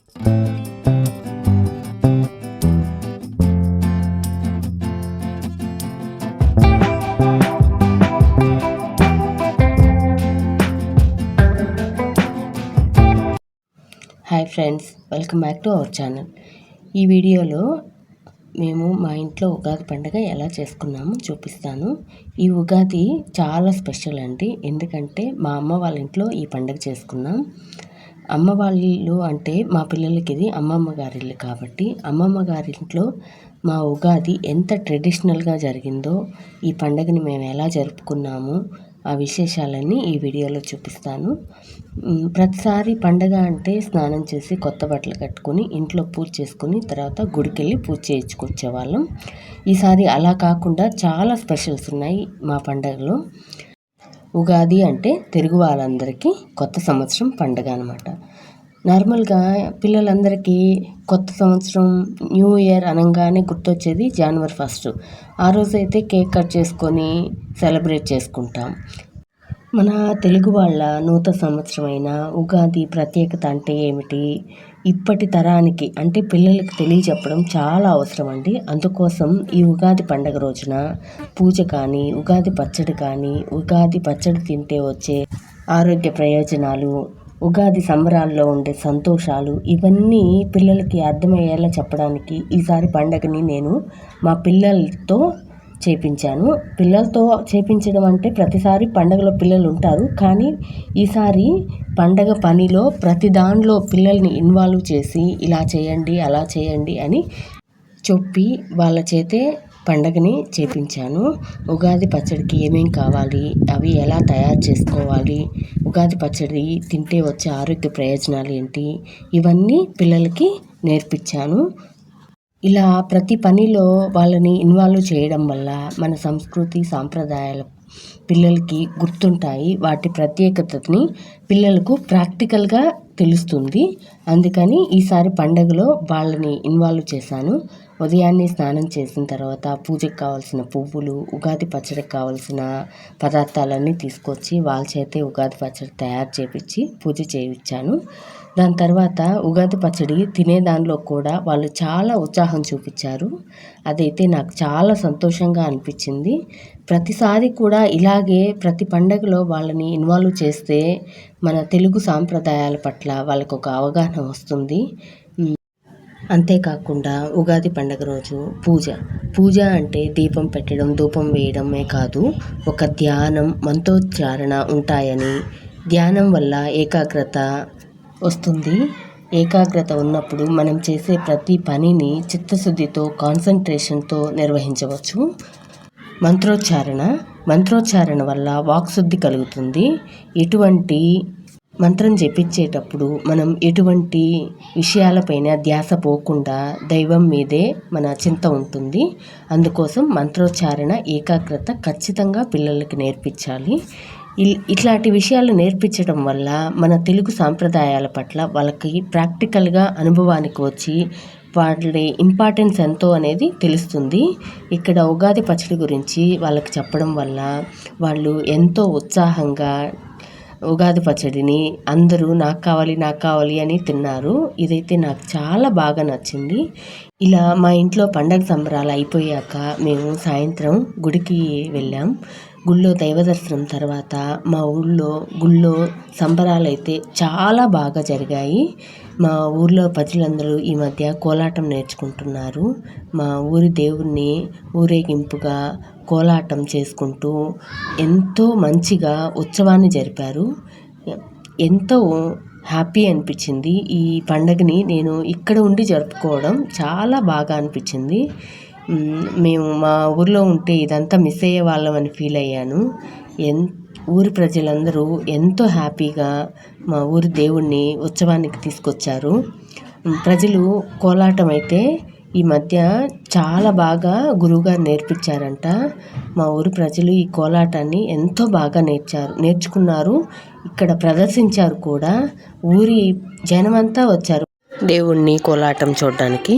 Hi friends, welcome back to our channel. ఈ వీడియోలో మేము మా ఇంట్లో ఉగాది పండుగ ఎలా చేసుకున్నామో చూపిస్తాను. ఈ ఉగాది చాలా స్పెషల్ అండి, ఎందుకంటే మా అమ్మ వాళ్ళ ఇంట్లో ఈ పండుగ చేసుకున్నాం. అమ్మ వాళ్ళు అంటే మా పిల్లలకి ఇది అమ్మమ్మ గారి ఇల్లు కాబట్టి అమ్మమ్మ గారి ఇంట్లో మా ఉగాది ఎంత ట్రెడిషనల్గా జరిగిందో, ఈ పండుగని మేము ఎలా జరుపుకున్నాము ఆ విశేషాలన్నీ ఈ వీడియోలో చూపిస్తాను. ప్రతిసారి పండగ అంటే స్నానం చేసి కొత్త బట్టలు కట్టుకొని ఇంట్లో పూజ చేసుకుని తర్వాత గుడికెళ్ళి పూజ చేయించుకొచ్చేవాళ్ళం. ఈసారి అలా కాకుండా చాలా స్పెషల్స్ ఉన్నాయి మా పండగలో. ఉగాది అంటే తెలుగు వాళ్ళందరికీ కొత్త సంవత్సరం పండగ అనమాట. నార్మల్గా పిల్లలందరికీ కొత్త సంవత్సరం న్యూ ఇయర్ అనగానే గుర్తొచ్చేది జనవరి 1. ఆ రోజైతే కేక్ కట్ చేసుకొని సెలబ్రేట్ చేసుకుంటాం. మన తెలుగు వాళ్ళ నూతన సంవత్సరం అయిన ఉగాది ప్రత్యేకత అంటే ఏమిటి, ఇప్పటి తరానికి అంటే పిల్లలకి తెలియజెప్పడం చాలా అవసరం అండి. అందుకోసం ఈ ఉగాది పండగ రోజున పూజ కానీ, ఉగాది పచ్చడి కానీ, ఉగాది పచ్చడి తింటే వచ్చే ఆరోగ్య ప్రయోజనాలు, ఉగాది సంబరాల్లో ఉండే సంతోషాలు, ఇవన్నీ పిల్లలకి అర్థమయ్యేలా చెప్పడానికి ఈసారి పండగని నేను మా పిల్లలతో చేపించాను. పిల్లలతో చేపించడం అంటే ప్రతిసారి పండగలో పిల్లలు ఉంటారు, కానీ ఈసారి పండగ పనిలో ప్రతి దానిలో పిల్లల్ని ఇన్వాల్వ్ చేసి ఇలా చేయండి అలా చేయండి అని చెప్పి వాళ్ళ చేతే పండగని చేపించాను. ఉగాది పచ్చడికి ఏమేం కావాలి, అవి ఎలా తయారు చేసుకోవాలి, ఉగాది పచ్చడి తింటే వచ్చే ఆరోగ్య ప్రయోజనాలు ఏంటి, ఇవన్నీ పిల్లలకి నేర్పించాను. ఇలా ప్రతి పనిలో వాళ్ళని ఇన్వాల్వ్ చేయడం వల్ల మన సంస్కృతి సాంప్రదాయాలు పిల్లలకి గుర్తుంటాయి. వాటి ప్రత్యేకతని పిల్లలకు ప్రాక్టికల్గా తెలుస్తుంది. అందుకని ఈసారి పండగలో వాళ్ళని ఇన్వాల్వ్ చేశాను. ఉదయాన్నే స్నానం చేసిన తర్వాత పూజకు కావాల్సిన పువ్వులు, ఉగాది పచ్చడికి కావాల్సిన పదార్థాలన్నీ తీసుకొచ్చి వాళ్ళ చేతే ఉగాది పచ్చడి తయారు చేపించి పూజ చేయించాను. దాని తర్వాత ఉగాది పచ్చడి తినే దానిలో కూడా వాళ్ళు చాలా ఉత్సాహం చూపించారు. అదైతే నాకు చాలా సంతోషంగా అనిపించింది. ప్రతిసారి కూడా ఇలాగే ప్రతి పండగలో వాళ్ళని ఇన్వాల్వ్ చేస్తే మన తెలుగు సాంప్రదాయాల పట్ల వాళ్ళకు ఒక అవగాహన వస్తుంది. అంతేకాకుండా ఉగాది పండగ రోజు పూజ అంటే దీపం పెట్టడం, ధూపం వేయడమే కాదు, ఒక ధ్యానం, మంత్రోచ్చారణ ఉంటాయని, ధ్యానం వల్ల ఏకాగ్రత వస్తుంది. ఏకాగ్రత ఉన్నప్పుడు మనం చేసే ప్రతి పనిని చిత్తశుద్ధితో, కాన్సన్ట్రేషన్తో నిర్వహించవచ్చు. మంత్రోచ్చారణ వల్ల వాక్శుద్ధి కలుగుతుంది. ఎటువంటి మంత్రం జపించేటప్పుడు మనం ఎటువంటి విషయాలపైన ధ్యాస పోకుండా దైవం మీదే మన చింత ఉంటుంది. అందుకోసం మంత్రోచ్చారణ, ఏకాగ్రత ఖచ్చితంగా పిల్లలకి నేర్పించాలి. ఇట్లాంటి విషయాలు నేర్పించడం వల్ల మన తెలుగు సాంప్రదాయాల పట్ల వాళ్ళకి ప్రాక్టికల్గా అనుభవానికి వచ్చి వాటి ఇంపార్టెన్స్ ఎంతో అనేది తెలుస్తుంది. ఇక్కడ ఉగాది పచ్చడి గురించి వాళ్ళకి చెప్పడం వల్ల వాళ్ళు ఎంతో ఉత్సాహంగా ఉగాది పచ్చడిని అందరూ నాకు కావాలి అని తిన్నారు. ఇదైతే నాకు చాలా బాగా నచ్చింది. ఇలా మా ఇంట్లో పండగ సంబరాలు అయిపోయాక మేము సాయంత్రం గుడికి వెళ్ళాం. గుళ్ళో దైవ దర్శనం తర్వాత మా గుళ్ళో సంబరాలు అయితే చాలా బాగా జరిగాయి. మా ఊర్లో ప్రజలందరూ ఈ మధ్య కోలాటం నేర్చుకుంటున్నారు. మా ఊరి దేవుణ్ణి ఊరేగింపుగా కోలాటం చేసుకుంటూ ఎంతో మంచిగా ఉత్సవాన్ని జరిపారు. ఎంతో హ్యాపీ అనిపించింది. ఈ పండగని నేను ఇక్కడ ఉండి జరుపుకోవడం చాలా బాగా అనిపించింది. మేము మా ఊర్లో ఉంటే ఇదంతా మిస్ అయ్యే వాళ్ళం అని ఫీల్ అయ్యాను. ఊరి ప్రజలందరూ ఎంతో హ్యాపీగా మా ఊరి దేవుణ్ణి ఉత్సవానికి తీసుకొచ్చారు. ప్రజలు కోలాటం అయితే ఈ మధ్య చాలా బాగా గురువుగారు నేర్పించారంట. మా ఊరి ప్రజలు ఈ కోలాటాన్ని ఎంతో బాగా నేర్చుకున్నారు. ఇక్కడ ప్రదర్శించారు కూడా. ఊరి జనమంతా వచ్చారు దేవుణ్ణి కోలాటం చూడడానికి.